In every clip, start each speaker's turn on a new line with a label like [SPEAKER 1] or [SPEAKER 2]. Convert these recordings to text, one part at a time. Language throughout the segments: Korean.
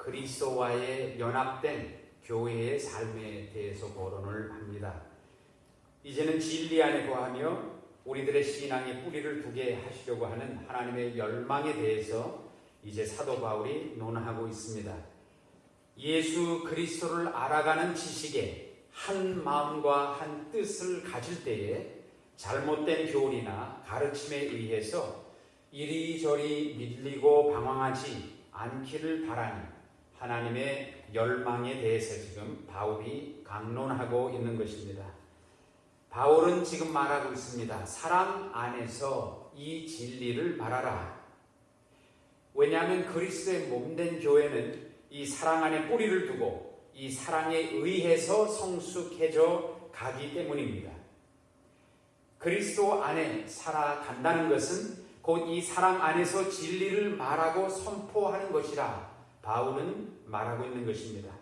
[SPEAKER 1] 그리스도와의 연합된 교회의 삶에 대해서 거론을 합니다. 이제는 진리 안에 거하며 우리들의 신앙의 뿌리를 두게 하시려고 하는 하나님의 열망에 대해서 이제 사도 바울이 논하고 있습니다. 예수 그리스도를 알아가는 지식에 한 마음과 한 뜻을 가질 때에 잘못된 교리나 가르침에 의해서 이리저리 밀리고 방황하지 않기를 바라는 하나님의 열망에 대해서 지금 바울이 강론하고 있는 것입니다. 바울은 지금 말하고 있습니다. 사랑 안에서 이 진리를 말하라. 왜냐하면 그리스도의 몸된 교회는 이 사랑 안에 뿌리를 두고 이 사랑에 의해서 성숙해져 가기 때문입니다. 그리스도 안에 살아간다는 것은 곧 이 사랑 안에서 진리를 말하고 선포하는 것이라 바울은 말하고 있는 것입니다.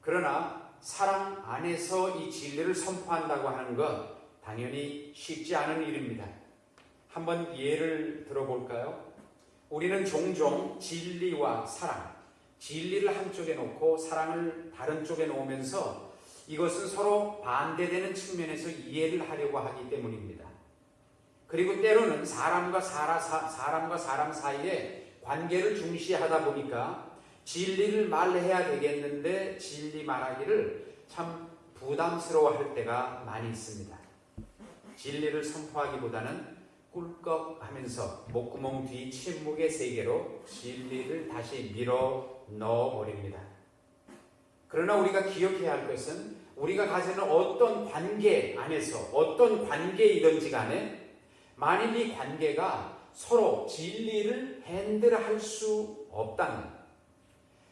[SPEAKER 1] 그러나 사랑 안에서 이 진리를 선포한다고 하는 것 당연히 쉽지 않은 일입니다. 한번 예를 들어볼까요? 우리는 종종 진리와 사랑, 진리를 한쪽에 놓고 사랑을 다른 쪽에 놓으면서 이것은 서로 반대되는 측면에서 이해를 하려고 하기 때문입니다. 그리고 때로는 사람과 사람 사이에 관계를 중시하다 보니까 진리를 말해야 되겠는데 진리 말하기를 참 부담스러워할 때가 많이 있습니다. 진리를 선포하기보다는 꿀꺽하면서 목구멍 뒤 침묵의 세계로 진리를 다시 밀어 넣어버립니다. 그러나 우리가 기억해야 할 것은 우리가 가지는 어떤 관계 안에서 어떤 관계이든지 간에 만일 이 관계가 서로 진리를 핸들할 수 없다면,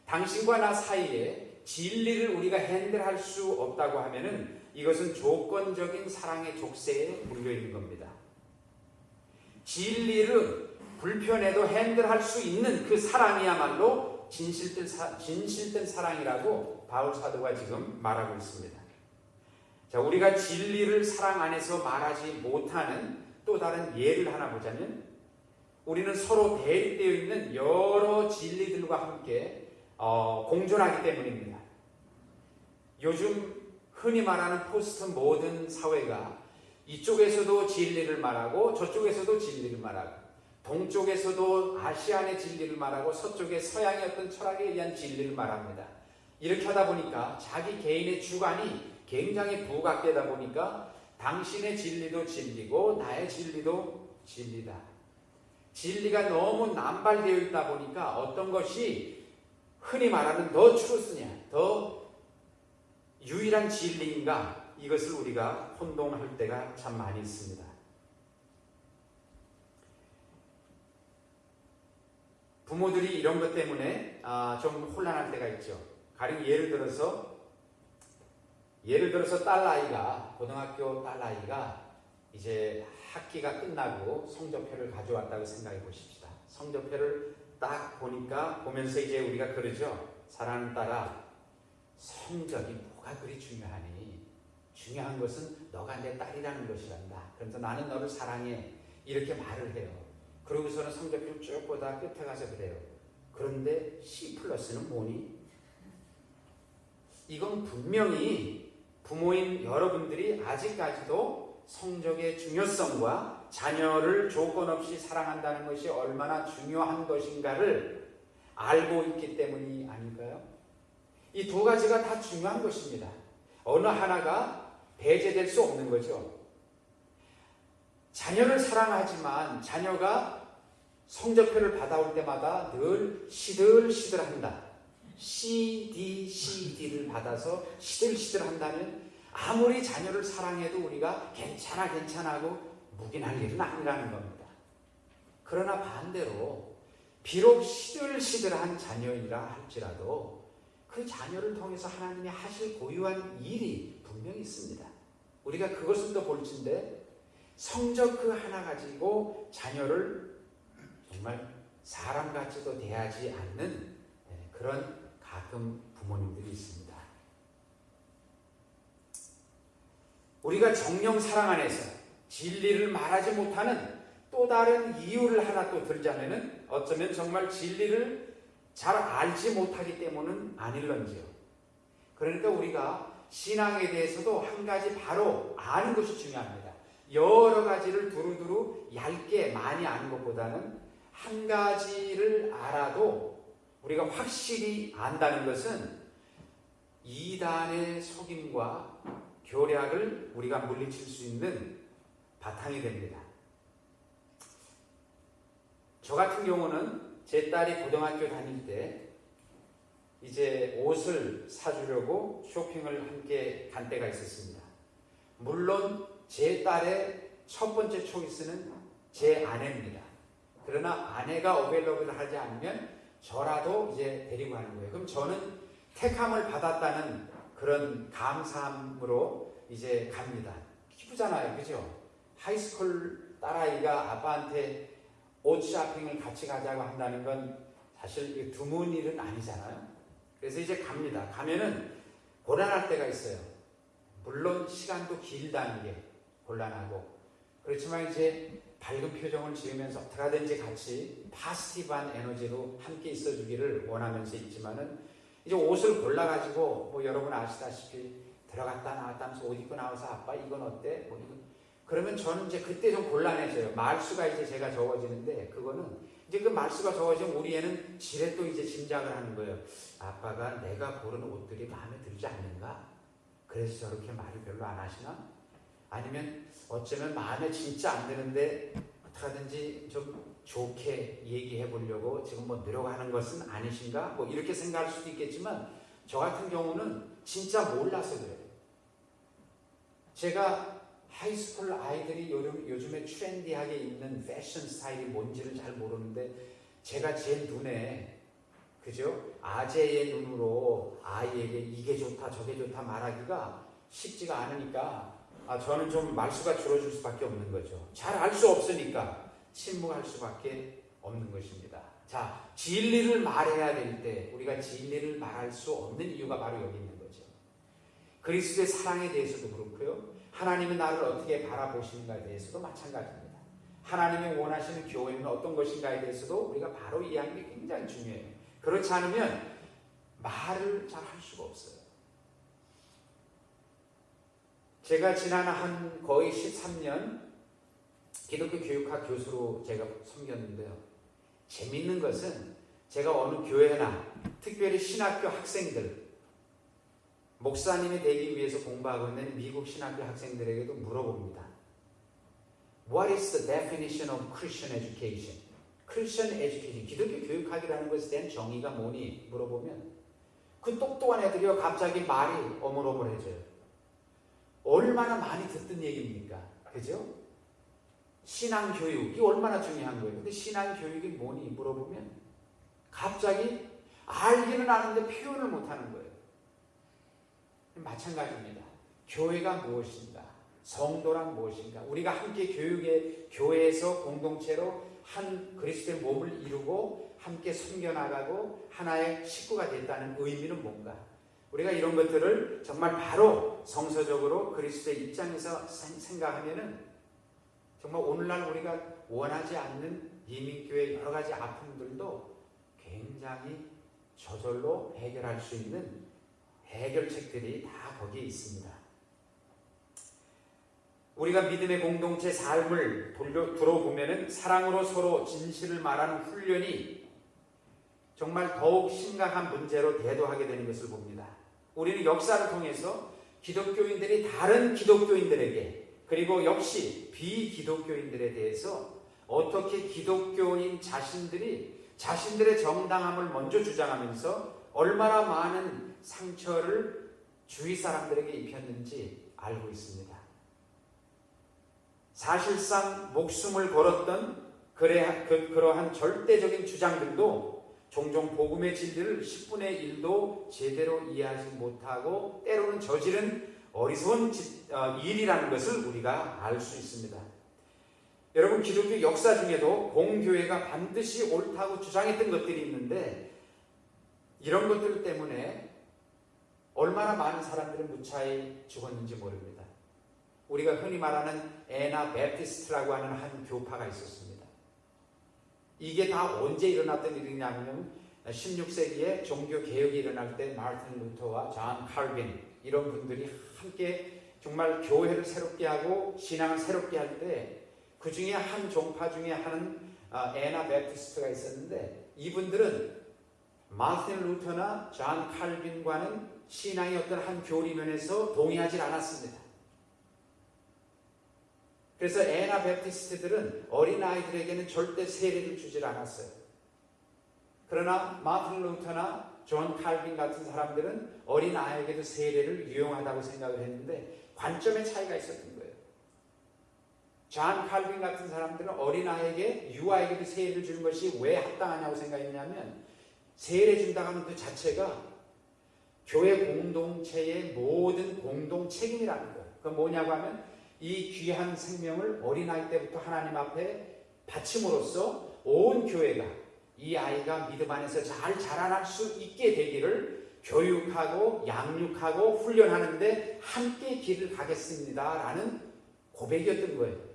[SPEAKER 1] 당신과 나 사이에 진리를 우리가 핸들할 수 없다고 하면은 이것은 조건적인 사랑의 족쇄에 물려 있는 겁니다. 진리를 불편해도 핸들할 수 있는 그 사랑이야말로 진실된 사랑이라고 바울 사도가 지금 말하고 있습니다. 자, 우리가 진리를 사랑 안에서 말하지 못하는 또 다른 예를 하나 보자면, 우리는 서로 대립되어 있는 여러 진리들과 함께 공존하기 때문입니다. 요즘 흔히 말하는 포스트 모던 사회가 이쪽에서도 진리를 말하고 저쪽에서도 진리를 말하고 동쪽에서도 아시안의 진리를 말하고 서쪽의 서양의 어떤 철학에 의한 진리를 말합니다. 이렇게 하다 보니까 자기 개인의 주관이 굉장히 부각되다 보니까 당신의 진리도 진리고 나의 진리도 진리다. 진리가 너무 남발되어 있다 보니까 어떤 것이 흔히 말하는 더 트루스냐, 더 유일한 진리인가, 이것을 우리가 혼동할 때가 참 많이 있습니다. 부모들이 이런 것 때문에 좀 혼란할 때가 있죠. 가령 예를 들어서 딸아이가, 고등학교 딸아이가 이제 학기가 끝나고 성적표를 가져왔다고 생각해 보십시다. 성적표를 딱 보면서 이제 우리가 그러죠. 사랑하는 딸아, 성적이 뭐가 그리 중요하니? 중요한 것은 너가 내 딸이라는 것이란다. 그래서 나는 너를 사랑해. 이렇게 말을 해요. 그러고서는 성적표를 쭉 보다 끝에 가서 그래요. 그런데 C+는 뭐니? 이건 분명히 부모인 여러분들이 아직까지도 성적의 중요성과 자녀를 조건 없이 사랑한다는 것이 얼마나 중요한 것인가를 알고 있기 때문이 아닐까요? 이 두 가지가 다 중요한 것입니다. 어느 하나가 배제될 수 없는 거죠. 자녀를 사랑하지만 자녀가 성적표를 받아올 때마다 늘 시들시들한다. CD를 받아서 시들시들한다면 아무리 자녀를 사랑해도 우리가 괜찮아 하고 묵인할 일은 아니라는 겁니다. 그러나 반대로 비록 시들시들한 자녀이라 할지라도 그 자녀를 통해서 하나님이 하실 고유한 일이 분명히 있습니다. 우리가 그것을 더 볼진데, 성적 그 하나 가지고 자녀를 정말 사람같이도 대하지 않는 그런 가끔 부모님들이 있습니다. 우리가 정령 사랑 안에서 진리를 말하지 못하는 또 다른 이유를 하나 또 들자면은, 어쩌면 정말 진리를 잘 알지 못하기 때문은 아닐런지요. 그러니까 우리가 신앙에 대해서도 한 가지 바로 아는 것이 중요합니다. 여러 가지를 두루두루 얇게 많이 아는 것보다는 한 가지를 알아도 우리가 확실히 안다는 것은 이단의 속임과 교략을 우리가 물리칠 수 있는 바탕이 됩니다. 저 같은 경우는 제 딸이 고등학교 다닐 때 이제 옷을 사주려고 쇼핑을 함께 간 때가 있었습니다. 물론 제 딸의 첫 번째 초이스는 제 아내입니다. 그러나 아내가 어벨러블을 하지 않으면 저라도 이제 데리고 가는 거예요. 그럼 저는 택함을 받았다는 그런 감사함으로 이제 갑니다. 기쁘잖아요. 그죠? 하이스쿨 딸아이가 아빠한테 옷 쇼핑을 같이 가자고 한다는 건 사실 드문 일은 아니잖아요. 그래서 이제 갑니다. 가면은 곤란할 때가 있어요. 물론 시간도 길다는 게 곤란하고, 그렇지만 이제 밝은 표정을 지으면서 어떻게 하든지 같이 파스티브한 에너지로 함께 있어주기를 원하면서 있지만은 이제 옷을 골라가지고 뭐 여러분 아시다시피 들어갔다 나왔다 하면서 옷 입고 나와서 아빠 이건 어때? 뭐 이건. 그러면 저는 이제 그때 좀 곤란해져요. 말수가 이제 제가 적어지는데, 그거는 이제 그 말수가 적어지면 우리 애는 지레 또 이제 짐작을 하는 거예요. 아빠가 내가 고른 옷들이 마음에 들지 않는가? 그래서 저렇게 말을 별로 안 하시나? 아니면 어쩌면 마음에 진짜 안 드는데 어떡하든지 좀 좋게 얘기해 보려고 지금 뭐 노력하는 것은 아니신가? 뭐 이렇게 생각할 수도 있겠지만 저 같은 경우는 진짜 몰라서 그래요. 제가 하이스쿨 아이들이 요즘에 트렌디하게 입는 패션 스타일이 뭔지를 잘 모르는데 제가 제 눈에, 그죠? 아재의 눈으로 아이에게 이게 좋다 저게 좋다 말하기가 쉽지가 않으니까 저는 좀 말수가 줄어들 수밖에 없는 거죠. 잘 알 수 없으니까 침묵할 수밖에 없는 것입니다. 자, 진리를 말해야 될 때 우리가 진리를 말할 수 없는 이유가 바로 여기 있는 거죠. 그리스도의 사랑에 대해서도 그렇고요. 하나님은 나를 어떻게 바라보시는가에 대해서도 마찬가지입니다. 하나님이 원하시는 교회는 어떤 것인가에 대해서도 우리가 바로 이해하는 게 굉장히 중요해요. 그렇지 않으면 말을 잘 할 수가 없어요. 제가 지난 한 거의 13년 기독교 교육학 교수로 제가 섬겼는데요. 재밌는 것은 제가 어느 교회나 특별히 신학교 학생들, 목사님이 되기 위해서 공부하고 있는 미국 신학교 학생들에게도 물어봅니다. What is the definition of Christian education? Christian education, 기독교 교육학이라는 것에 대한 정의가 뭐니? 물어보면 그 똑똑한 애들이요 갑자기 말이 어물어물해져요. 얼마나 많이 듣던 얘기입니까? 그죠? 신앙교육이 얼마나 중요한 거예요. 근데 신앙교육이 뭐니? 물어보면 갑자기 알기는 아는데 표현을 못하는 거예요. 마찬가지입니다. 교회가 무엇인가? 성도란 무엇인가? 우리가 함께 교회에서 공동체로 한 그리스도의 몸을 이루고 함께 섬겨나가고 하나의 식구가 됐다는 의미는 뭔가? 우리가 이런 것들을 정말 바로 성서적으로 그리스도의 입장에서 생각하면은 정말 오늘날 우리가 원하지 않는 이민교회의 여러 가지 아픔들도 굉장히 저절로 해결할 수 있는 해결책들이 다 거기에 있습니다. 우리가 믿음의 공동체 삶을 들어보면은 사랑으로 서로 진실을 말하는 훈련이 정말 더욱 심각한 문제로 대두하게 되는 것을 봅니다. 우리는 역사를 통해서 기독교인들이 다른 기독교인들에게 그리고 역시 비기독교인들에 대해서 어떻게 기독교인 자신들이 자신들의 정당함을 먼저 주장하면서 얼마나 많은 상처를 주위 사람들에게 입혔는지 알고 있습니다. 사실상 목숨을 걸었던 그러한 절대적인 주장들도 종종 복음의 진리를 10분의 1도 제대로 이해하지 못하고 때로는 저지른 어리석은 일이라는 것을 우리가 알 수 있습니다. 여러분, 기독교 역사 중에도 공교회가 반드시 옳다고 주장했던 것들이 있는데 이런 것들 때문에 얼마나 많은 사람들이 무차히 죽었는지 모릅니다. 우리가 흔히 말하는 에나 베프티스트라고 하는 한 교파가 있었습니다. 이게 다 언제 일어났던 일이냐면 16세기에 종교 개혁이 일어날 때 마르틴 루터와 존 칼빈 이런 분들이 함께 정말 교회를 새롭게 하고 신앙을 새롭게 할 때 그 중에 한 종파 중에 하는 애나 베프티스트가 있었는데 이분들은 마르틴 루터나 존 칼빈과는 신앙의 어떤 한 교리면에서 동의하지 않았습니다. 그래서 애나 베프티스트들은 어린아이들에게는 절대 세례를 주질 않았어요. 그러나 마르틴 루터나 존 칼빈 같은 사람들은 어린아이에게도 세례를 유용하다고 생각을 했는데 관점의 차이가 있었던 거예요. 존 칼빈 같은 사람들은 어린아이에게 유아에게도 세례를 주는 것이 왜 합당하냐고 생각했냐면 세례 준다고 하는 그 자체가 교회 공동체의 모든 공동 책임이라는 거예요. 그건 뭐냐고 하면 이 귀한 생명을 어린아이 때부터 하나님 앞에 바침으로써 온 교회가 이 아이가 믿음 안에서 잘 자라날 수 있게 되기를 교육하고 양육하고 훈련하는데 함께 길을 가겠습니다 라는 고백이었던 거예요.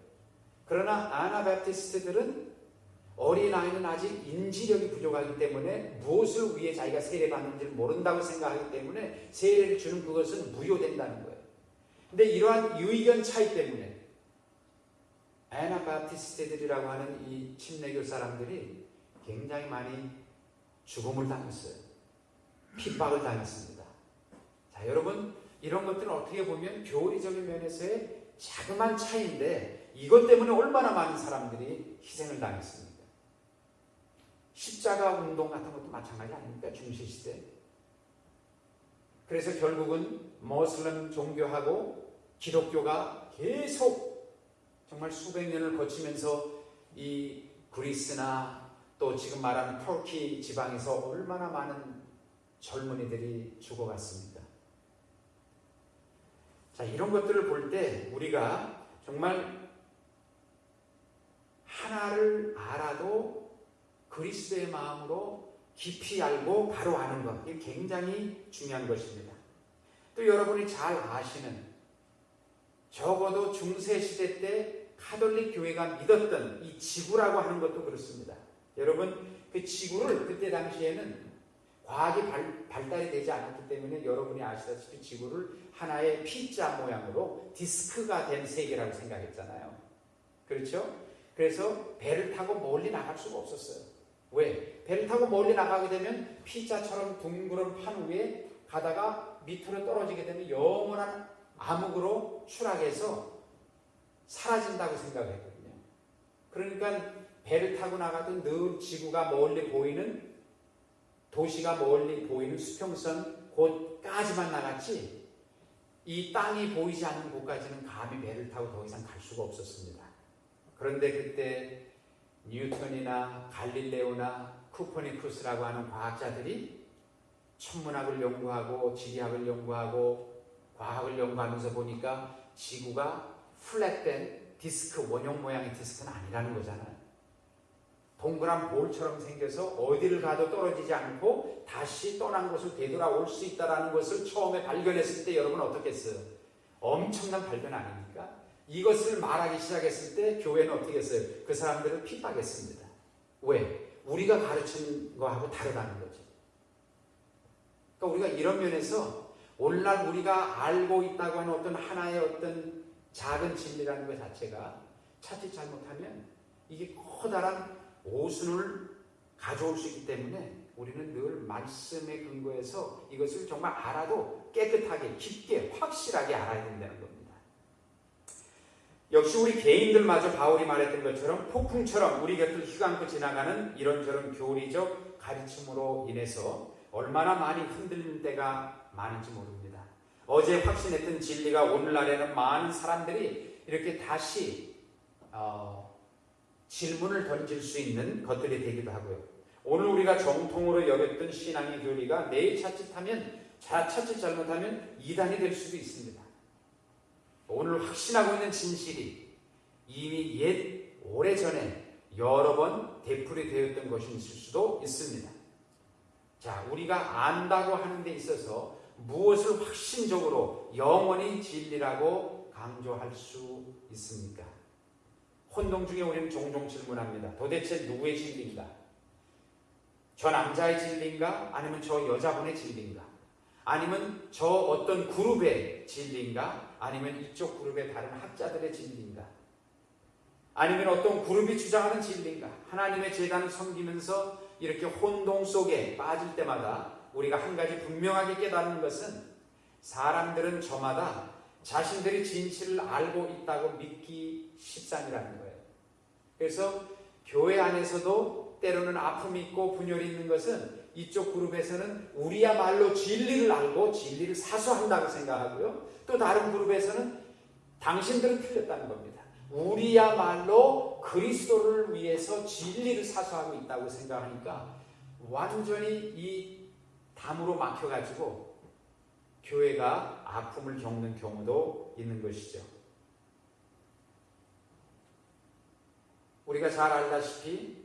[SPEAKER 1] 그러나 아나바티스트들은 어린아이는 아직 인지력이 부족하기 때문에 무엇을 위해 자기가 세례받는지를 모른다고 생각하기 때문에 세례를 주는 그것은 무효된다는 거예요. 근데 이러한 의견 차이 때문에 아나바티스트들이라고 하는 이 침례교 사람들이 굉장히 많이 죽음을 당했어요. 핍박을 당했습니다. 자, 여러분 이런 것들은 어떻게 보면 교리적인 면에서의 자그마한 차이인데 이것 때문에 얼마나 많은 사람들이 희생을 당했습니까? 십자가 운동 같은 것도 마찬가지 아닙니까? 중세시대. 그래서 결국은 모슬림 종교하고 기독교가 계속 정말 수백 년을 거치면서 이 그리스나 또 지금 말하는 터키 지방에서 얼마나 많은 젊은이들이 죽어갔습니다. 자, 이런 것들을 볼 때 우리가 정말 하나를 알아도 그리스도의 마음으로 깊이 알고 바로 아는 것, 이게 굉장히 중요한 것입니다. 또 여러분이 잘 아시는 적어도 중세시대 때 카톨릭 교회가 믿었던 이 지구라고 하는 것도 그렇습니다. 여러분 그 지구를 그때 당시에는 과학이 발달이 되지 않았기 때문에 여러분이 아시다시피 지구를 하나의 P자 모양으로 디스크가 된 세계라고 생각했잖아요. 그렇죠? 그래서 배를 타고 멀리 나갈 수가 없었어요. 왜? 배를 타고 멀리 나가게 되면 P자처럼 둥그런 판 위에 가다가 밑으로 떨어지게 되면 영원한 암흑으로 추락해서 사라진다고 생각했거든요. 그러니까 배를 타고 나가도 늘 지구가 멀리 보이는 도시가 멀리 보이는 수평선 곳까지만 나갔지 이 땅이 보이지 않는 곳까지는 감히 배를 타고 더 이상 갈 수가 없었습니다. 그런데 그때 뉴턴이나 갈릴레오나 코퍼니쿠스라고 하는 과학자들이 천문학을 연구하고 지리학을 연구하고 과학을 연구하면서 보니까 지구가 플랫된 디스크, 원형 모양의 디스크는 아니라는 거잖아요. 동그란 볼처럼 생겨서 어디를 가도 떨어지지 않고 다시 떠난 곳을 되돌아올 수 있다는 것을 처음에 발견했을 때 여러분 어떻게 했어요? 엄청난 발견 아닙니까? 이것을 말하기 시작했을 때 교회는 어떻게 했어요? 그 사람들을 핍박했습니다. 왜? 우리가 가르친 거하고 다르다는 거죠. 그러니까 우리가 이런 면에서 오늘날 우리가 알고 있다고 하는 어떤 하나의 어떤 작은 진리라는 것 자체가 자칫 잘못하면 이게 커다란 오순을 가져올 수 있기 때문에 우리는 늘 말씀에 근거해서 이것을 정말 알아도 깨끗하게 깊게 확실하게 알아야 된다는 겁니다. 역시 우리 개인들마저 바울이 말했던 것처럼 폭풍처럼 우리 곁을 휘감고 지나가는 이런저런 교리적 가르침으로 인해서 얼마나 많이 흔들릴 때가 많은지 모릅니다. 어제 확신했던 진리가 오늘날에는 많은 사람들이 이렇게 다시 질문을 던질 수 있는 것들이 되기도 하고요. 오늘 우리가 정통으로 여겼던 신앙의 교리가 내일 자칫 잘못하면 이단이 될 수도 있습니다. 오늘 확신하고 있는 진실이 이미 옛 오래전에 여러 번 되풀이 되었던 것이 있을 수도 있습니다. 자, 우리가 안다고 하는 데 있어서 무엇을 확신적으로 영원히 진리라고 강조할 수 있습니까? 혼동 중에 우리는 종종 질문합니다. 도대체 누구의 진리인가? 저 남자의 진리인가? 아니면 저 여자분의 진리인가? 아니면 저 어떤 그룹의 진리인가? 아니면 이쪽 그룹의 다른 학자들의 진리인가? 아니면 어떤 그룹이 주장하는 진리인가? 하나님의 제단을 섬기면서 이렇게 혼동 속에 빠질 때마다 우리가 한 가지 분명하게 깨닫는 것은 사람들은 저마다 자신들이 진실을 알고 있다고 믿기 십상이라는 거예요. 그래서 교회 안에서도 때로는 아픔이 있고 분열이 있는 것은 이쪽 그룹에서는 우리야말로 진리를 알고 진리를 사수한다고 생각하고요. 또 다른 그룹에서는 당신들은 틀렸다는 겁니다. 우리야말로 그리스도를 위해서 진리를 사수하고 있다고 생각하니까 완전히 이 담으로 막혀가지고 교회가 아픔을 겪는 경우도 있는 것이죠. 우리가 잘 알다시피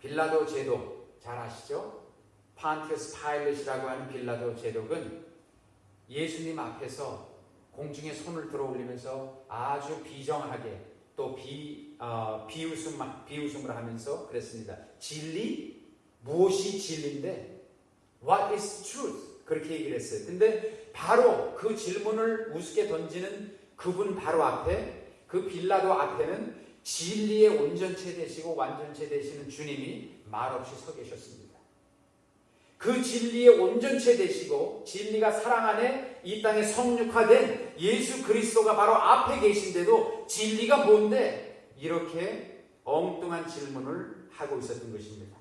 [SPEAKER 1] 빌라도 제독 잘 아시죠? 판티어스 파일럿이라고 하는 빌라도 제독은 예수님 앞에서 공중에 손을 들어 올리면서 아주 비정하게 또 비웃음을 하면서 그랬습니다. 진리? 무엇이 진리인데? What is truth? 그렇게 얘기를 했어요. 근데 바로 그 질문을 우습게 던지는 그분 바로 앞에, 그 빌라도 앞에는 진리의 온전체 되시고 완전체 되시는 주님이 말없이 서 계셨습니다. 그 진리의 온전체 되시고 진리가 사랑 안에 이 땅에 성육화된 예수 그리스도가 바로 앞에 계신데도 진리가 뭔데? 이렇게 엉뚱한 질문을 하고 있었던 것입니다.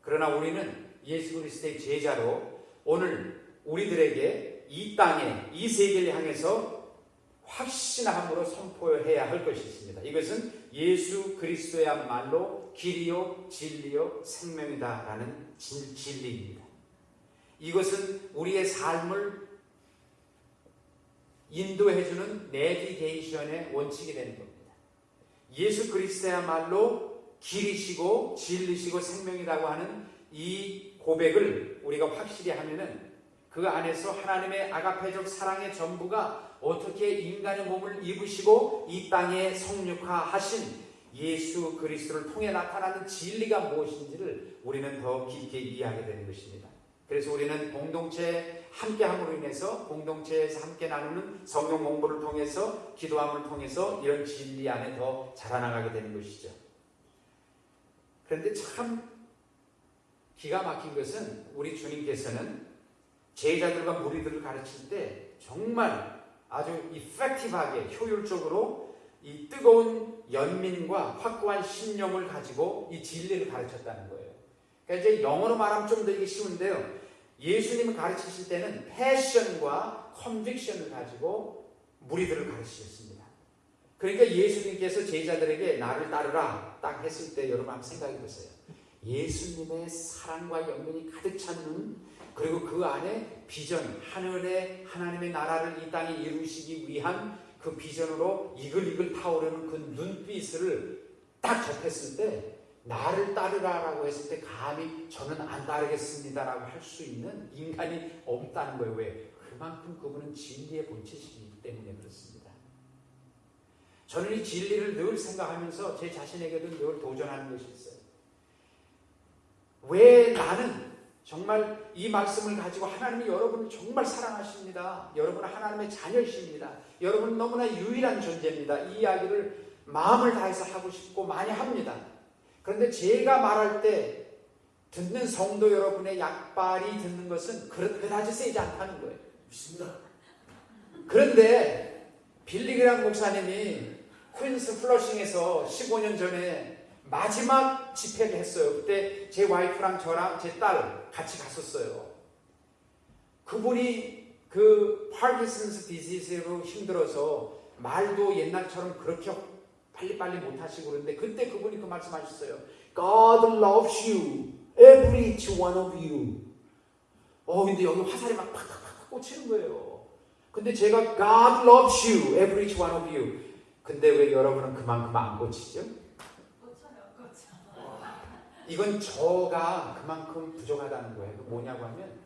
[SPEAKER 1] 그러나 우리는 예수 그리스도의 제자로 오늘 우리들에게 이 땅에 이 세계를 향해서 확신함으로 선포해야 할 것이 있습니다. 이것은 예수 그리스도야말로 길이요 진리요 생명이다라는 진리입니다. 이것은 우리의 삶을 인도해주는 내비게이션의 원칙이 되는 겁니다. 예수 그리스도야말로 길이시고 진리시고 생명이라고 하는 이 고백을 우리가 확실히 하면은 그 안에서 하나님의 아가페적 사랑의 전부가 어떻게 인간의 몸을 입으시고 이 땅에 성육화하신 예수 그리스도를 통해 나타나는 진리가 무엇인지를 우리는 더 깊게 이해하게 되는 것입니다. 그래서 우리는 공동체 함께함으로 인해서 공동체에서 함께 나누는 성경 공부를 통해서 기도함을 통해서 이런 진리 안에 더 자라나가게 되는 것이죠. 그런데 참 기가 막힌 것은 우리 주님께서는 제자들과 무리들을 가르칠 때 정말 아주 이펙티브하게 효율적으로 이 뜨거운 연민과 확고한 신념을 가지고 이 진리를 가르쳤다는 거예요. 그러니까 이제 영어로 말하면 좀 더 이게 쉬운데요. 예수님을 가르치실 때는 패션과 컨빅션을 가지고 무리들을 가르치셨습니다. 그러니까 예수님께서 제자들에게 나를 따르라 딱 했을 때 여러분 한번 생각해 보세요. 예수님의 사랑과 연민이 가득 찬 눈, 그리고 그 안에 비전, 하늘의 하나님의 나라를 이 땅에 이루시기 위한 그 비전으로 이글이글 타오르는 그 눈빛을 딱 접했을 때 나를 따르라라고 했을 때 감히 저는 안 따르겠습니다라고 할 수 있는 인간이 없다는 거예요. 왜? 그만큼 그분은 진리의 본체이기 때문에 그렇습니다. 저는 이 진리를 늘 생각하면서 제 자신에게도 늘 도전하는 것이 있어요. 왜 나는 정말 이 말씀을 가지고 하나님이 여러분을 정말 사랑하십니다. 여러분은 하나님의 자녀이십니다. 여러분은 너무나 유일한 존재입니다. 이 이야기를 마음을 다해서 하고 싶고 많이 합니다. 그런데 제가 말할 때 듣는 성도 여러분의 약발이 듣는 것은 그다지 세지 않다는 거예요.
[SPEAKER 2] 믿습니다.
[SPEAKER 1] 그런데 빌리그람 목사님이 퀸스 플러싱에서 15년 전에 마지막 집회를 했어요. 그때 제 와이프랑 저랑 제 딸 같이 갔었어요. 그분이 그 파킨슨스 디지즈로 힘들어서 말도 옛날처럼 그렇게 빨리빨리 못하시고 그런데 그때 그분이 그 말씀하셨어요. God loves you, every each one of you. 근데 여기 화살이 막 팍팍팍 꽂히는 거예요. 근데 제가 God loves you, every each one of you. 근데 왜 여러분은 그만큼 안 꽂히죠? 이건 저가 그만큼 부족하다는 거예요. 뭐냐고 하면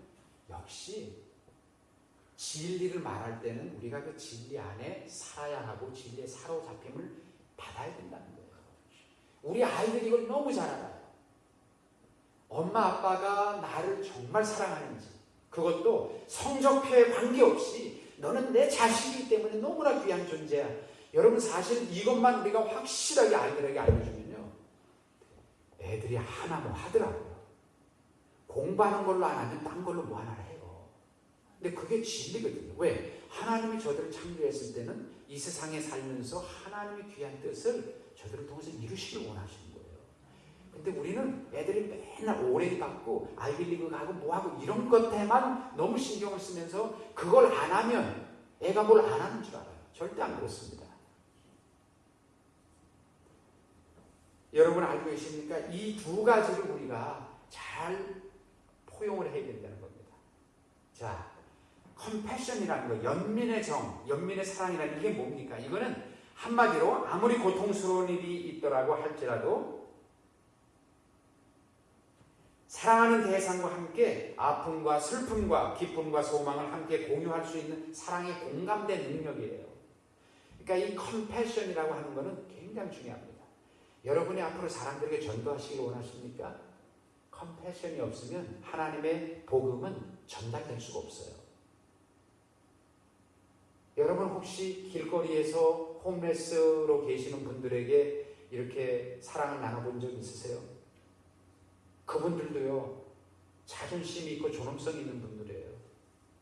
[SPEAKER 1] 역시 진리를 말할 때는 우리가 그 진리 안에 살아야 하고 진리에 사로잡힘을 받아야 된다는 거예요. 우리 아이들이 이걸 너무 잘 알아요. 엄마 아빠가 나를 정말 사랑하는지, 그것도 성적표에 관계없이 너는 내 자식이기 때문에 너무나 귀한 존재야. 여러분 사실 이것만 우리가 확실하게 아이들에게 알려주면요, 애들이 하나 뭐 하더라고요. 공부하는 걸로 안 하면 딴 걸로 뭐 하나를 해요. 근데 그게 진리거든요. 왜? 하나님이 저들을 창조했을 때는 이 세상에 살면서 하나님의 귀한 뜻을 저들을 통해서 이루시길 원하시는 거예요. 근데 우리는 애들이 맨날 오랭이 받고 아이빌리그 가고 뭐하고 이런 것에만 너무 신경을 쓰면서 그걸 안 하면 애가 뭘 안 하는 줄 알아요. 절대 안 그렇습니다. 여러분 알고 계십니까? 이 두 가지를 우리가 잘 포용을 해야 된다는 겁니다. 자, 컴패션이라는 거, 연민의 정, 연민의 사랑이라는 게 뭡니까? 이거는 한마디로 아무리 고통스러운 일이 있더라고 할지라도 사랑하는 대상과 함께 아픔과 슬픔과 기쁨과 소망을 함께 공유할 수 있는 사랑의 공감대 능력이에요. 그러니까 이 컴패션이라고 하는 것은 굉장히 중요합니다. 여러분이 앞으로 사람들에게 전도하시길 원하십니까? 컴패션이 없으면 하나님의 복음은 전달될 수가 없어요. 여러분 혹시 길거리에서 홈레스로 계시는 분들에게 이렇게 사랑을 나눠본 적 있으세요? 그분들도요, 자존심이 있고 존엄성이 있는 분들이에요.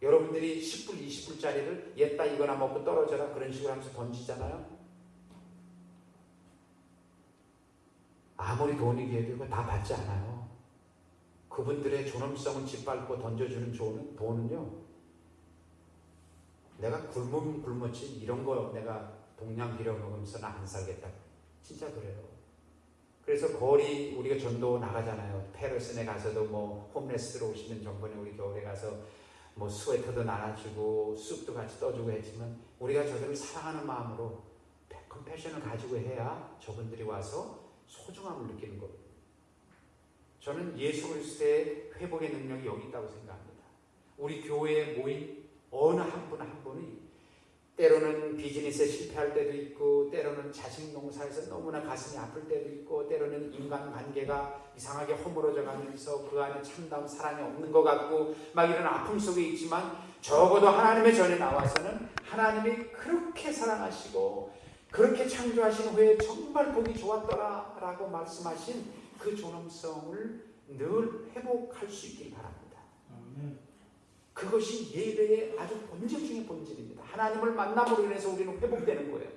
[SPEAKER 1] 여러분들이 10불, 20불짜리를 옛다 이거나 먹고 떨어져라 그런 식으로 하면서 던지잖아요. 아무리 돈이 귀해도 다 받지 않아요. 그분들의 존엄성을 짓밟고 던져주는 돈은요, 내가 굶으면 굶었지 이런 거 내가 동양 빌어먹으면서는 안 살겠다. 진짜 그래요. 그래서 거리 우리가 전도 나가잖아요. 페르슨에 가서도 뭐 홈레스로 오시면 전번에 우리 겨울에 가서 뭐 스웨터도 나눠주고 숲도 같이 떠주고 했지만 우리가 저들을 사랑하는 마음으로 컴패션을 가지고 해야 저분들이 와서 소중함을 느끼는 겁니다. 저는 예수 그리스도의 회복의 능력이 여기 있다고 생각합니다. 우리 교회에 모인 어느 한 분 한 분이 때로는 비즈니스에 실패할 때도 있고, 때로는 자식 농사에서 너무나 가슴이 아플 때도 있고, 때로는 인간관계가 이상하게 허물어져 가면서 그 안에 참다운 사랑이 없는 것 같고 막 이런 아픔 속에 있지만, 적어도 하나님의 전에 나와서는 하나님이 그렇게 사랑하시고 그렇게 창조하신 후에 정말 보기 좋았더라 라고 말씀하신 그 존엄성을 늘 회복할 수 있길 바랍니다. 그것이 예배의 아주 본질 중의 본질입니다. 하나님을 만남으로 인해서 우리는 회복되는 거예요.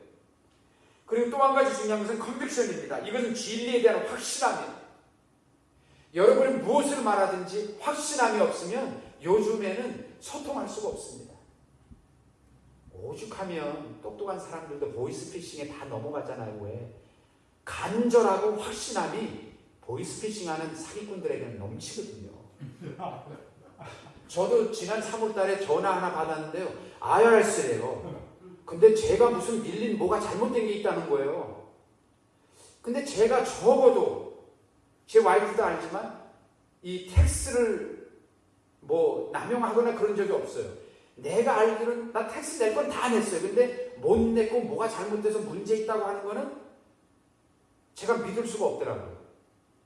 [SPEAKER 1] 그리고 또 한 가지 중요한 것은 컨빅션입니다. 이것은 진리에 대한 확신함이에요. 여러분이 무엇을 말하든지 확신함이 없으면 요즘에는 소통할 수가 없습니다. 오죽하면 똑똑한 사람들도 보이스피싱에 다 넘어가잖아요. 왜? 간절하고 확신함이 보이스피싱하는 사기꾼들에게는 넘치거든요. 저도 지난 3월달에 전화 하나 받았는데요, IRS래요. 근데 제가 무슨 밀린 뭐가 잘못된 게 있다는 거예요. 근데 제가 적어도 제 와이프도 알지만 이 텍스를 뭐 남용하거나 그런 적이 없어요. 내가 알기로는 나 텍스 낼 건 다 냈어요. 근데 못 냈고 뭐가 잘못돼서 문제 있다고 하는 거는 제가 믿을 수가 없더라고요.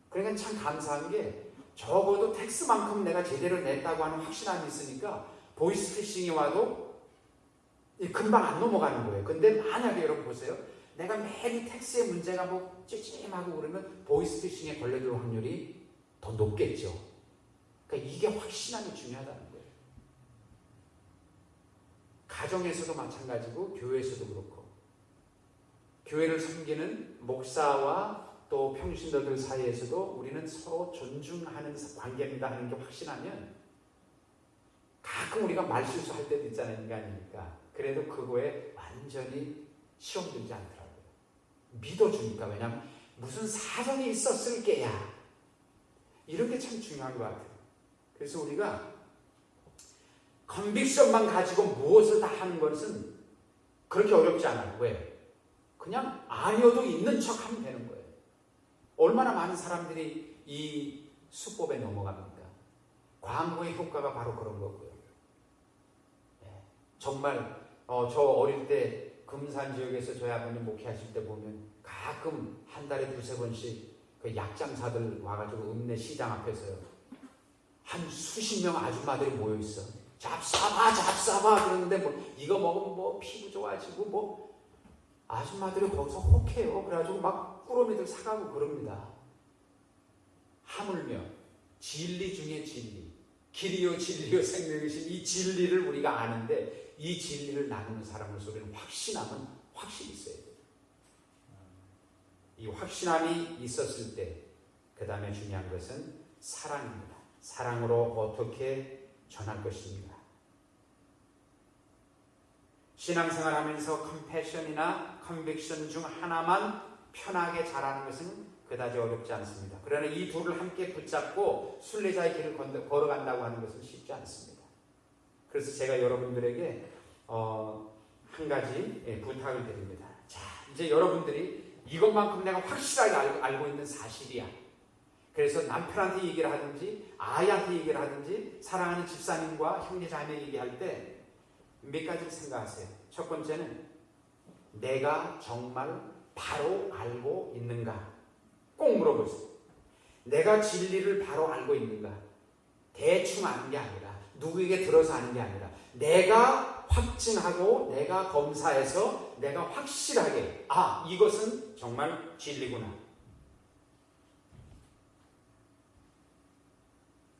[SPEAKER 1] 그러니까 참 감사한 게 적어도 텍스만큼 내가 제대로 냈다고 하는 확신함이 있으니까 보이스피싱이 와도 금방 안 넘어가는 거예요. 근데 만약에 여러분 보세요. 내가 매일 텍스의 문제가 뭐 찌찜하고 그러면 보이스피싱에 걸려들 확률이 더 높겠죠. 그러니까 이게 확신함이 중요하다는 거예요. 가정에서도 마찬가지고 교회에서도 그렇고, 교회를 섬기는 목사와 또 평신도들 사이에서도 우리는 서로 존중하는 관계입니다 하는 게 확신하면, 가끔 우리가 말실수할 때도 있잖아요. 인간이니까. 그래도 그거에 완전히 시험 들지 않더라고요. 믿어주니까. 왜냐하면 무슨 사정이 있었을 게야. 이런 게 참 중요한 것 같아요. 그래서 우리가 컨빅션만 가지고 무엇을 다 하는 것은 그렇게 어렵지 않아요. 왜? 그냥 아니어도 있는 척 하면 되는 거예요. 얼마나 많은 사람들이 이 수법에 넘어갑니까? 광고의 효과가 바로 그런 거고요. 정말 저 어릴 때 금산 지역에서 저희 아버님 목회하실 때 보면 가끔 한 달에 2-3번씩 그 그 약장사들 와가지고 읍내 시장 앞에서요. 한 수십 명 아줌마들이 모여 있어. 잡숴봐 그러는데 뭐 이거 먹으면 뭐 피부 좋아지고 뭐 아줌마들이 거기서 혹해요. 그래가지고 막 꾸러미들 사가고 그럽니다. 하물며 진리 중에 진리, 길이요 진리요 생명이신 이 진리를 우리가 아는데 이 진리를 나누는 사람으로서 우리는 확신함은 확실히 있어야 돼요. 이 확신함이 있었을 때 그 다음에 중요한 것은 사랑입니다. 사랑으로 어떻게 전할 것입니다. 신앙생활하면서 컴패션이나 컨빅션 중 하나만 편하게 잘하는 것은 그다지 어렵지 않습니다. 그러나 이 둘을 함께 붙잡고 순례자의 길을 걸어간다고 하는 것은 쉽지 않습니다. 그래서 제가 여러분들에게 한 가지 부탁을 드립니다. 자, 이제 여러분들이 이것만큼 내가 확실하게 알고 있는 사실이야. 그래서 남편한테 얘기를 하든지 아이한테 얘기를 하든지 사랑하는 집사님과 형제자매 얘기할 때 몇 가지를 생각하세요. 첫 번째는 내가 정말 바로 알고 있는가? 꼭 물어보세요. 내가 진리를 바로 알고 있는가? 대충 아는 게 아니라 누구에게 들어서 아는 게 아니라 내가 확증하고 내가 검사해서 내가 확실하게 이것은 정말 진리구나.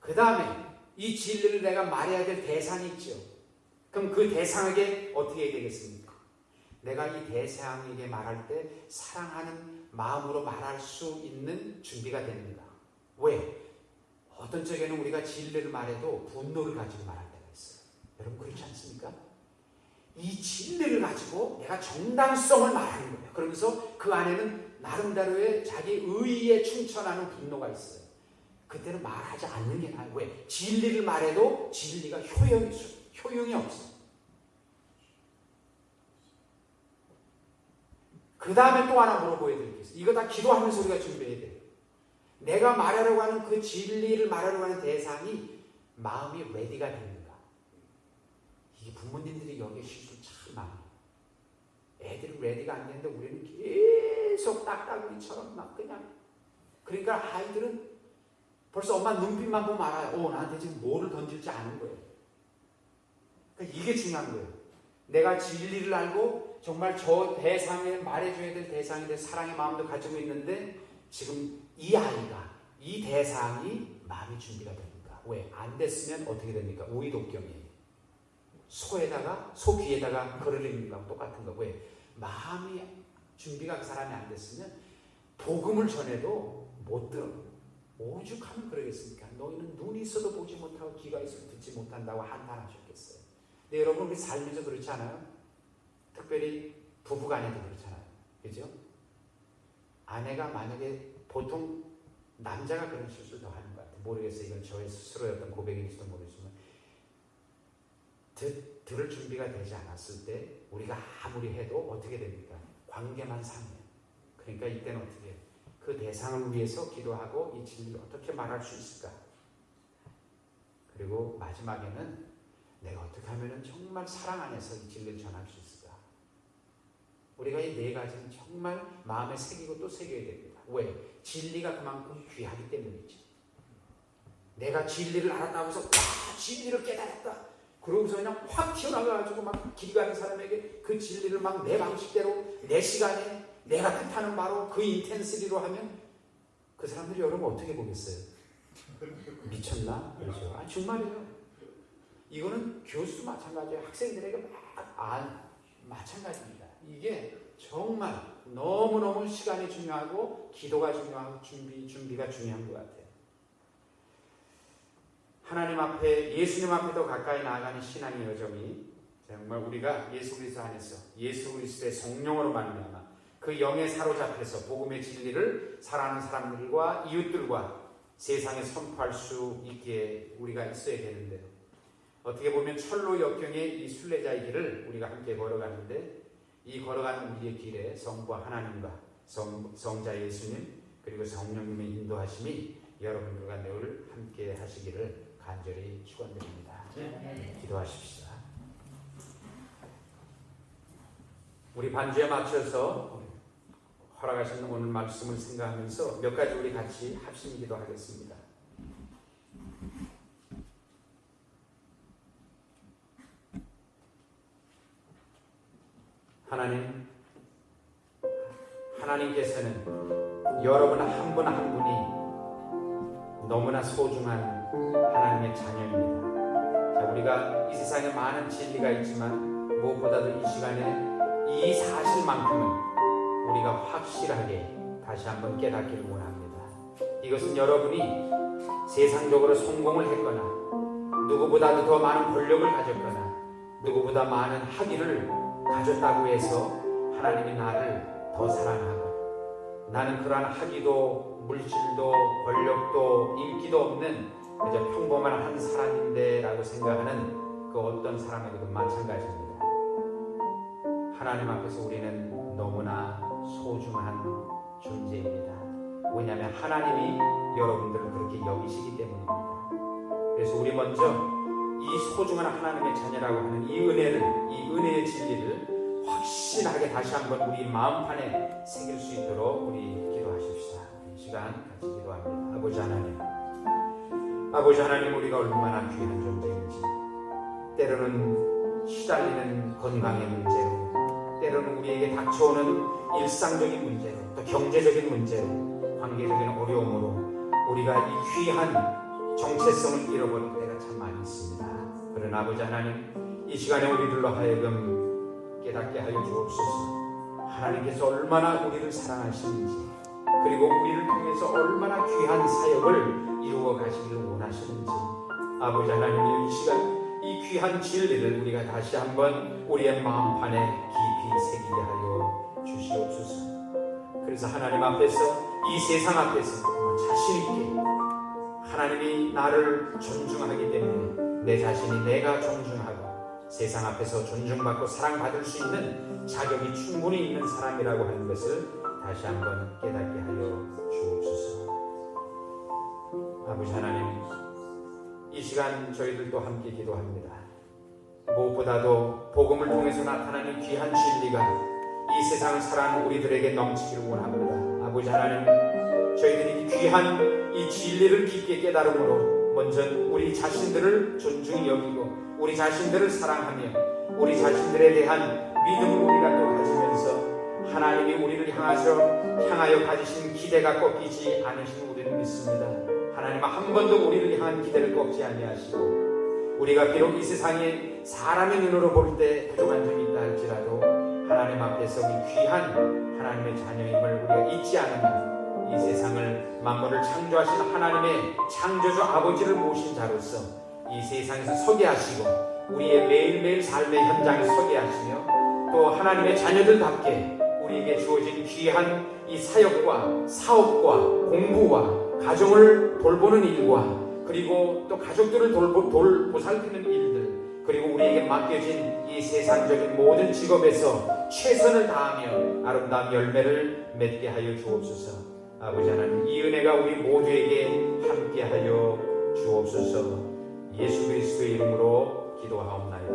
[SPEAKER 1] 그 다음에 이 진리를 내가 말해야 될 대상이 있죠. 그럼 그 대상에게 어떻게 해야 되겠습니까? 내가 이 대상에게 말할 때 사랑하는 마음으로 말할 수 있는 준비가 되는가? 왜? 어떤 적에는 우리가 진리를 말해도 분노를 가지고 말할 때가 있어요. 여러분 그렇지 않습니까? 이 진리를 가지고 내가 정당성을 말하는 거예요. 그러면서 그 안에는 나름대로의 자기 의의에 충천하는 분노가 있어요. 그때는 말하지 않는 게 나아요. 왜? 진리를 말해도 진리가 효용이 없어. 그 다음에 또 하나 물어보야 될 게 있어요. 이거 다 기도하면서 우리가 준비해야 돼요. 내가 말하려고 하는 그 진리를 말하려고 하는 대상이 마음이 레디가 되는가. 이게 부모님들이 여기에 실수 참 많아요. 애들이 레디가 안 되는데 우리는 계속 딱따구리처럼 막 그냥. 그러니까 아이들은 벌써 엄마 눈빛만 보면 알아요. 나한테 지금 뭐를 던질지 아는 거예요. 그러니까 이게 중요한 거예요. 내가 진리를 알고 정말 저 대상에 말해줘야 될 대상에 대해 사랑의 마음도 가지고 있는데 지금 이 아이가 이 대상이 마음이 준비가 됩니까? 왜? 안 됐으면 어떻게 됩니까? 우의독경이에요. 소 귀에다가 걸으리는 거랑 똑같은 거. 왜? 마음이 준비가 그 사람이 안 됐으면 복음을 전해도 못 들어. 오죽하면 그러겠습니까? 너희는 눈이 있어도 보지 못하고 귀가 있어도 듣지 못한다고 한탄하셨겠어요. 근데 여러분 우리 살면서 그렇지 않아요? 특별히 부부간에도 그렇잖아요. 그죠? 아내가 만약에 보통 남자가 그런 실수를 더 하는 것 같아요. 모르겠어요. 이건 저의 스스로의 어떤 고백일지도 모르지만 들을 준비가 되지 않았을 때 우리가 아무리 해도 어떻게 됩니까? 관계만 상해요. 그러니까 이때는 어떻게 해요? 그 대상을 위해서 기도하고 이 진리를 어떻게 말할 수 있을까? 그리고 마지막에는 내가 어떻게 하면 정말 사랑 안에서 이 진리를 전할 수 있을까? 우리가 이 네 가지는 정말 마음에 새기고 또 새겨야 됩니다. 왜? 진리가 그만큼 귀하기 때문이죠. 내가 진리를 알았다고 해서 진리를 깨달았다. 그러고서 그냥 확 튀어나가가지고 막 길 가는 사람에게 그 진리를 막 내 방식대로 내 시간에 내가 뜻하는 바로 그 인텐시티로 하면 그 사람들이 여러분 어떻게 보겠어요? 미쳤나? 그렇죠. 정말이에요. 이거는 교수도 마찬가지예요. 학생들에게 마찬가지입니다. 이게 정말 너무너무 시간이 중요하고 기도가 중요하고 준비가 중요한 것 같아요. 하나님 앞에 예수님 앞에 더 가까이 나아가는 신앙의 여정이 정말 우리가 예수 그리스도 안에서 예수 그리스도의 성령으로 말미암아 그 영에 사로잡혀서 복음의 진리를 사랑하는 사람들과 이웃들과 세상에 선포할 수 있기에 우리가 있어야 되는데 어떻게 보면 철로 역경의 이 순례자의 길을 우리가 함께 걸어가는데 이 걸어가는 우리의 길에 성부와 하나님과 성자 예수님 그리고 성령님의 인도하심이 여러분들과 늘 함께 하시기를 간절히 축원드립니다. 기도하십시다. 우리 반주에 맞춰서 허락하신 오늘 말씀을 생각하면서 몇 가지 우리 같이 합심 기도하겠습니다. 하나님께서는 여러분 한 분 한 분이 너무나 소중한 하나님의 자녀입니다. 자, 우리가 이 세상에 많은 진리가 있지만 무엇보다도 이 시간에 이 사실만큼은 우리가 확실하게 다시 한번 깨닫기를 원합니다. 이것은 여러분이 세상적으로 성공을 했거나 누구보다도 더 많은 권력을 가졌거나 누구보다 많은 학위를 가졌다고 해서 하나님이 나를 더 사랑하고 나는 그러한 학위도 물질도 권력도 인기도 없는 그저 평범한 한 사람인데 라고 생각하는 그 어떤 사람에게도 마찬가지입니다. 하나님 앞에서 우리는 너무나 소중한 존재입니다. 왜냐하면 하나님이 여러분들을 그렇게 여기시기 때문입니다. 그래서 우리 먼저 이 소중한 하나님의 자녀라고 하는 이 은혜를, 이 은혜의 진리를 확실하게 다시 한번 우리 마음판에 새길 수 있도록 우리 기도하십시다. 이 시간 같이 기도합니다. 아버지 하나님, 우리가 얼마나 귀한 존재인지, 때로는 시달리는 건강의 문제로, 때로는 우리에게 닥쳐오는 일상적인 문제로, 또 경제적인 문제로, 관계적인 어려움으로 우리가 이 귀한 정체성을 잃어버릴 때가 참 많이 있습니다. 그러나 아버지 하나님, 이 시간에 우리들로 하여금 깨닫게 하여 주옵소서. 하나님께서 얼마나 우리를 사랑하시는지, 그리고 우리를 통해서 얼마나 귀한 사역을 이루어 가시기를 원하시는지, 아버지 하나님, 이 시간 이 귀한 진리를 우리가 다시 한번 우리의 마음판에 깊이 새기게 하여 주시옵소서. 그래서 하나님 앞에서, 이 세상 앞에서 자신 있게 하나님이 나를 존중하기 때문에 내 자신이 내가 존중하고 세상 앞에서 존중받고 사랑받을 수 있는 자격이 충분히 있는 사람이라고 하는 것을 다시 한번 깨닫게 하여 주옵소서. 아버지 하나님, 이 시간 저희들도 함께 기도합니다. 무엇보다도 복음을 통해서 나타나는 귀한 진리가 이 세상을 살아가는 우리들에게 넘치기를 원합니다. 아버지 하나님, 저희들이 귀한 이 진리를 깊게 깨달음으로 먼저 우리 자신들을 존중히 여기고 우리 자신들을 사랑하며 우리 자신들에 대한 믿음을 우리가 또 가지면서 하나님이 우리를 향하여 가지신 기대가 꺾이지 않으신 우리를 믿습니다. 하나님, 한 번도 우리를 향한 기대를 꺾지 아니하시고 우리가 비록 이 세상에 사람의 눈으로 볼 때 부족한 점이 있다 할지라도 하나님 앞에서 이 귀한 하나님의 자녀임을 우리가 잊지 않으면 이 세상을 만물을 창조하신 하나님의 창조주 아버지를 모신 자로서 이 세상에서 서게 하시고 우리의 매일매일 삶의 현장에 서게 하시며 또 하나님의 자녀들답게 우리에게 주어진 귀한 이 사역과 사업과 공부와 가정을 돌보는 일과 그리고 또 가족들을 보살피는 일들, 그리고 우리에게 맡겨진 이 세상적인 모든 직업에서 최선을 다하며 아름다운 열매를 맺게 하여 주옵소서. 아버지 하나님, 이 은혜가 우리 모두에게 함께하여 주옵소서. 예수 그리스도의 이름으로 기도하옵나이다.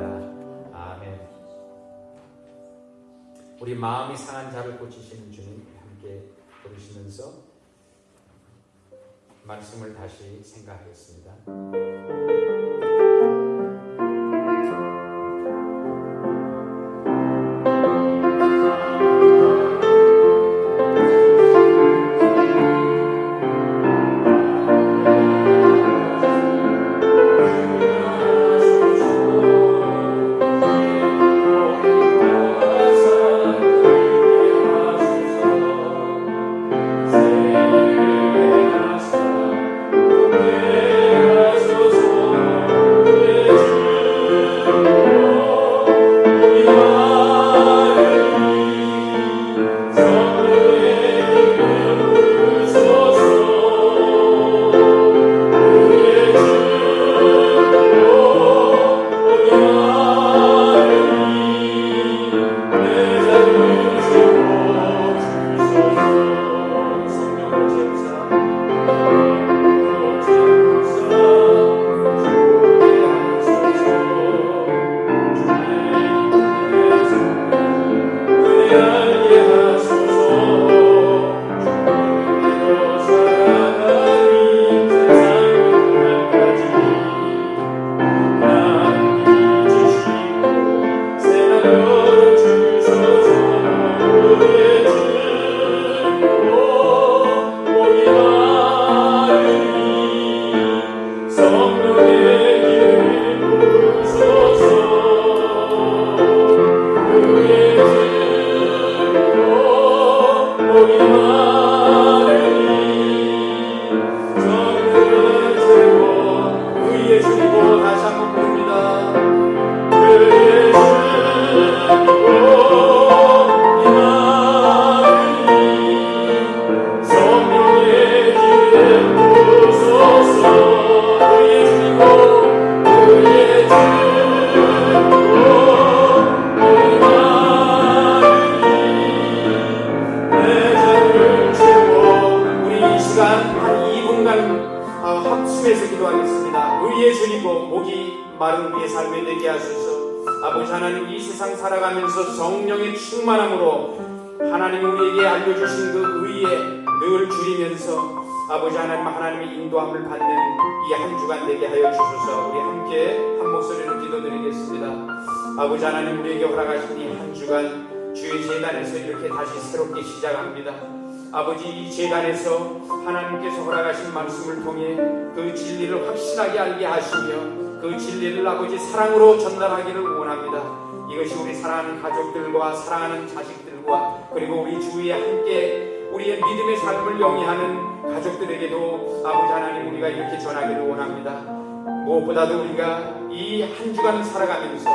[SPEAKER 1] 아멘. 우리 마음이 상한 자를 고치시는 주님 함께 부르시면서 말씀을 다시 생각하겠습니다.
[SPEAKER 2] So
[SPEAKER 1] 합심해서 기도하겠습니다. 의에 줄이고 목이 마른 우리의 삶이 되게 하소서. 아버지 하나님, 이 세상 살아가면서 성령의 충만함으로 하나님 우리에게 알려주신 그 의에 늘 줄이면서 아버지 하나님, 하나님의 인도함을 받는 이 한 주간 되게 하여 주소서. 우리 함께 한 목소리로 기도드리겠습니다. 아버지 하나님, 우리에게 허락하신 이 한 주간 주의 재단에서 이렇게 다시 새롭게 시작합니다. 아버지, 이 재단에서 하나님께서 허락하신 말씀을 통해 그 진리를 확실하게 알게 하시며 그 진리를 아버지 사랑으로 전달하기를 원합니다. 이것이 우리 사랑하는 가족들과 사랑하는 자식들과 그리고 우리 주위에 함께 우리의 믿음의 삶을 영위하는 가족들에게도 아버지 하나님, 우리가 이렇게 전하기를 원합니다. 무엇보다도 우리가 이 한 주간을 살아가면서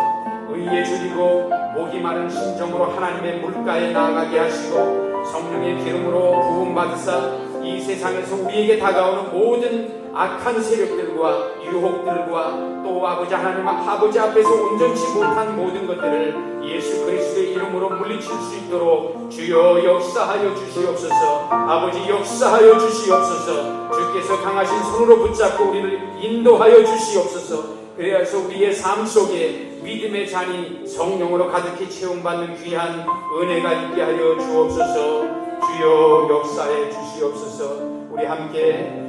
[SPEAKER 1] 의에 줄이고 목이 마른 심정으로 하나님의 물가에 나아가게 하시고 성령의 기름으로 부음받으사 이 세상에서 우리에게 다가오는 모든 악한 세력들과 유혹들과 또 아버지 하나님 아버지 앞에서 온전치 못한 모든 것들을 예수 그리스도의 이름으로 물리칠 수 있도록 주여 역사하여 주시옵소서. 아버지 역사하여 주시옵소서. 주께서 강하신 손으로 붙잡고 우리를 인도하여 주시옵소서. 그래서 우리의 삶 속에 믿음의 잔이 성령으로 가득히 채움받는 귀한 은혜가 있게 하여 주옵소서. 주여 역사해 주시옵소서. 우리 함께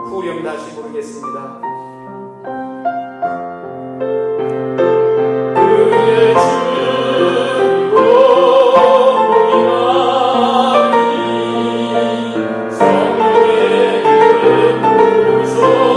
[SPEAKER 1] 후렴 다시 부르겠습니다. 그의 주고 목이 마르니 성령의 기름 부소서.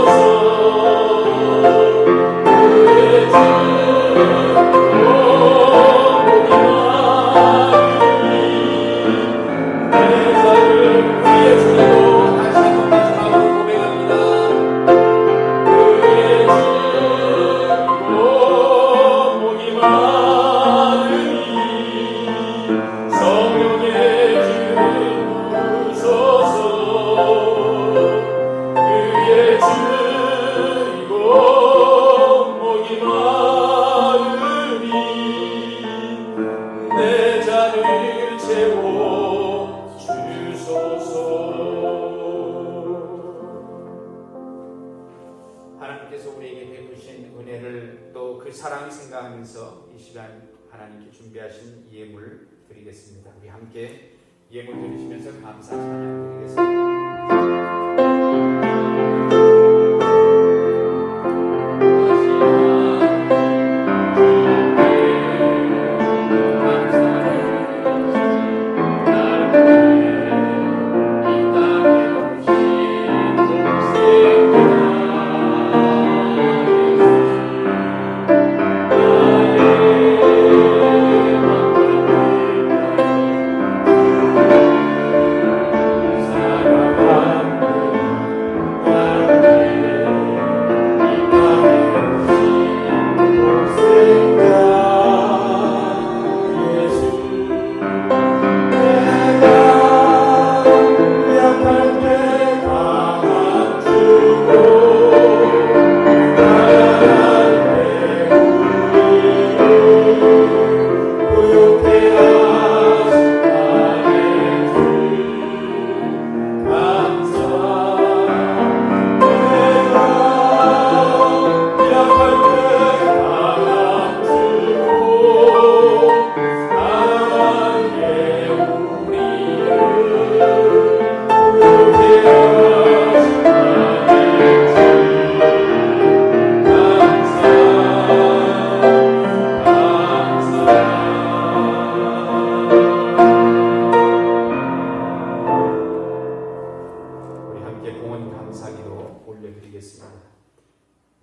[SPEAKER 1] 하나님께서 우리에게 베푸신 은혜를 또 그 사랑을 생각하면서 이 시간 하나님께 준비하신 예물 드리겠습니다. 우리 함께 예물 드리시면서 감사 찬양 드리겠습니다.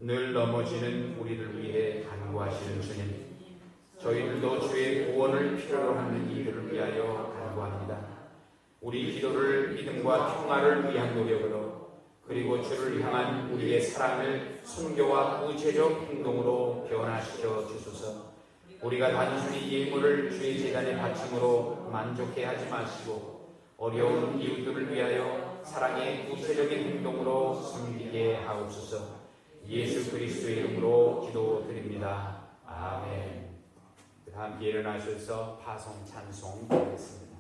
[SPEAKER 1] 늘 넘어지는 우리를 위해 간구하시는 주님, 저희들도 주의 구원을 필요로 하는 이들을 위하여 간구합니다. 우리 기도를 믿음과 평화를 위한 노력으로, 그리고 주를 향한 우리의 사랑을 순교와 구체적 행동으로 변화시켜 주소서. 우리가 단순히 예물을 주의 제단에 바침으로 만족해 하지 마시고 어려운 이웃들을 위하여 사랑의 구체적인 행동으로 섬기게 하옵소서. 예수 그리스도의 이름으로 기도드립니다. 아멘. 함께 일어나셔서 파송 찬송 드리겠습니다.